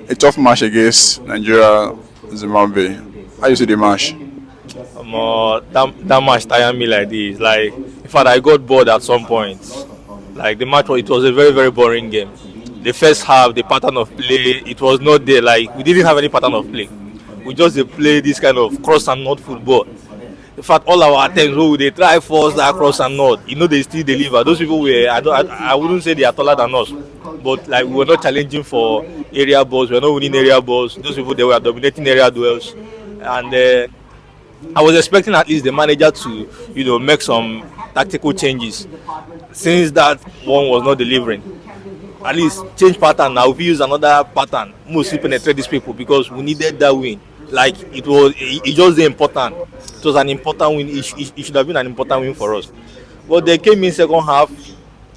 a tough match against Nigeria, Zimbabwe. How you see the match? That match tired me like this. Like, in fact, I got bored at some point. Like the match, it was a very very boring game. The first half, the pattern of play, it was not there. Like we didn't have any pattern of play. We just play this kind of cross and not football. In fact, all our attempts, they try force that cross and not. They still deliver. Those people were, I wouldn't say they are taller than us, but like we were not challenging for area balls. We were not winning area balls. Those people, they were dominating area duels, and I was expecting at least the manager to, make some tactical changes. Since that one was not delivering, at least change pattern. Now if we use another pattern, mostly penetrate these people because we needed that win. Like it just the important. It was an important win. It should have been an important win for us. But they came in second half,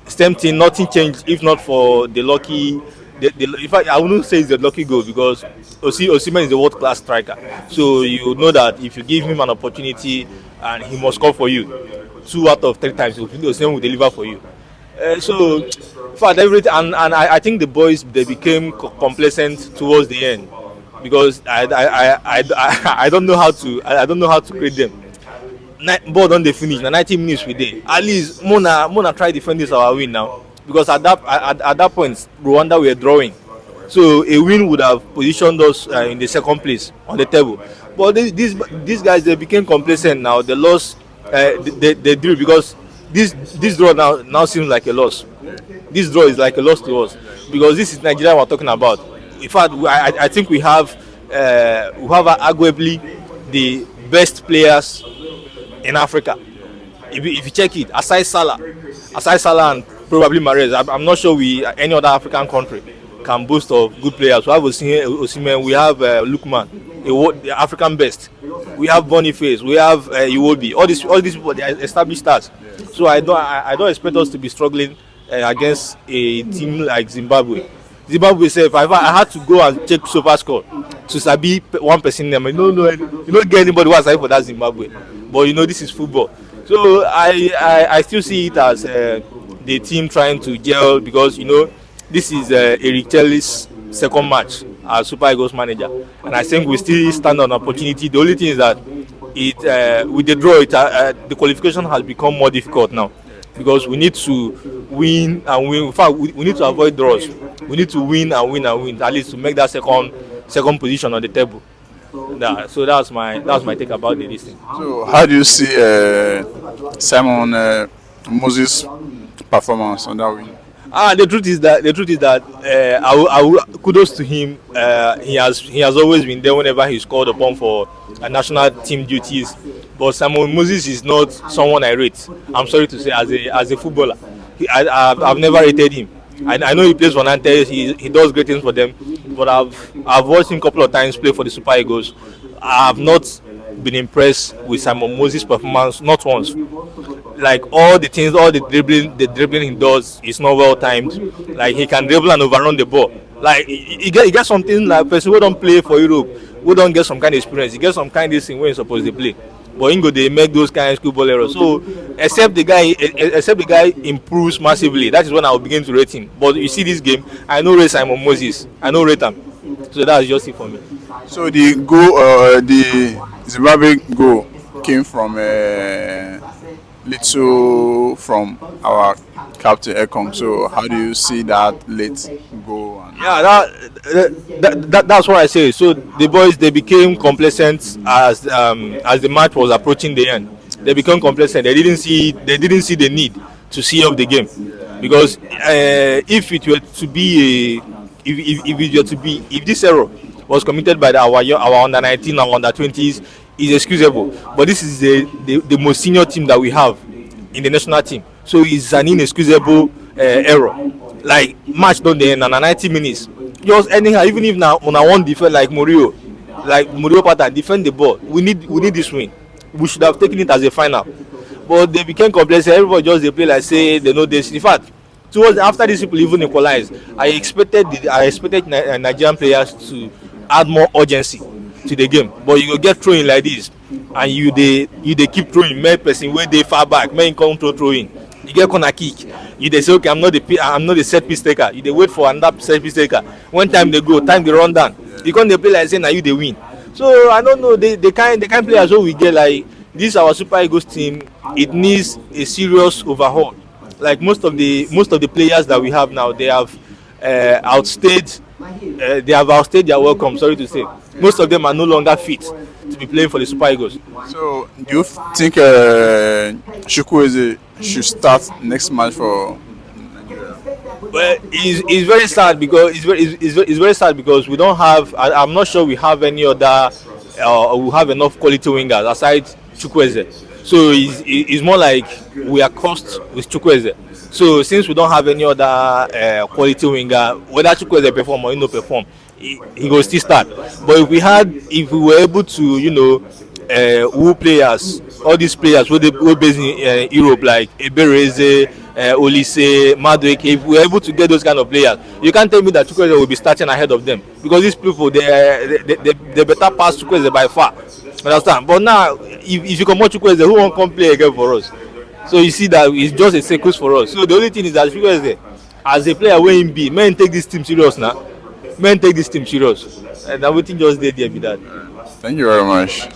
same thing, nothing changed. If not for the lucky, in fact, I wouldn't say it's the lucky goal because Osimhen is a world-class striker. So you know that if you give him an opportunity and he must score for you, 2 out of 3 times Osimhen will deliver for you. So, in fact, everything, and I think the boys they became complacent towards the end because I don't know how to create them. Ball don't they finish? Now 90 minutes we did. At least Mona try defend this our win now because at that point Rwanda were drawing, so a win would have positioned us in the second place on the table. But these guys they became complacent now. They lost. They drew because this draw now seems like a loss. This draw is like a loss to us because this is Nigeria we're talking about. In fact, I think we have arguably the best players in Africa. If you check it, aside Salah and probably Mahrez, I'm not sure any other African country can boast of good players. We have Osimhen, we have Lukman, the African best. We have Boniface, we have Iwobi. All these people, they are established stars. So I don't expect us to be struggling against a team like Zimbabwe. Zimbabwe said, I had to go and check SofaScore to sabi one person name. You don't get anybody who has for that Zimbabwe. But this is football. So I still see it as the team trying to gel because this is Eric Telly's second match as Super Eagles manager, and I think we still stand on opportunity. The only thing is that with the draw, the qualification has become more difficult now because we need to win and win. In fact, we need to avoid draws. We need to win and win and win at least to make that second position on the table. So that's my take about this thing. So how do you see Simon Moses' performance on that win? The truth is that kudos to him. He has always been there whenever he's called upon for national team duties. But Simon Moses is not someone I rate. I'm sorry to say, as a footballer, I've never rated him. I know he plays for Nantes. He does great things for them. But I've watched him a couple of times play for the Super Eagles. I have not been impressed with Simon Moses' performance, not once. Like all the dribbling he does is not well timed. Like he can dribble and overrun the ball. Like he get something like person who don't play for Europe, who don't get some kind of experience. He get some kind of thing when he's supposed to play. But Ingo they make those kind of schoolball errors. So except the guy improves massively, that is when I will begin to rate him. But you see this game, I know rate Simon Moses, I know rate him. So that's just it for me. So the Zimbabwe goal came from little from our captain Ekong. So how do you see that late goal? Yeah, that's what I say. So the boys they became complacent as the match was approaching the end. They became complacent. They didn't see the need to see up the game because if this error was committed by our under 19 and under 20s is excusable. But this is the most senior team that we have in the national team. So it's an inexcusable error. Like match don't end and 90 minutes. Just anyhow, even if now on one defend like Murillo pattern defend the ball. We need this win. We should have taken it as a final. But they became complacent. Everybody just they play like say they know this. In fact, towards after these people even equalized, I expected Nigerian players to add more urgency to the game. But you go get throwing like this, and you they keep throwing. Make person where they far back, make control throwing. You get corner kick. You they say, okay, I'm not the set piece taker. You they wait for another set piece taker. When time they go, time they run down. You can't they play like saying now you they win. So I don't know. They kind players so we get like this our Super Eagles team. It needs a serious overhaul. Like most of the players that we have now, they have outstayed. They have outstayed their welcome. Sorry to say, most of them are no longer fit to be playing for the Super Eagles. So, do you think Chukwueze should start next match for Nigeria? Well, it's very sad because it's very sad because we don't have. I'm not sure we have any other. We have enough quality wingers aside Chukwueze. So it's more like we are cursed with Chukwueze. So since we don't have any other quality winger, whether Chukwueze perform or he no perform, he will still start. But if we were able to, woo players, all these players who based in Europe like Ebereze, Olise, Madueke, if we were able to get those kind of players, you can't tell me that Chukwueze will be starting ahead of them because these people they better pass Chukwueze by far. Understand? But now, if you come out Chukwueze, who won't come play again for us? So you see that it's just a circus for us. So the only thing is that Chukwueze, as a player, where him be, men take this team serious now. Men take this team serious, and everything just there be that. Thank you very much.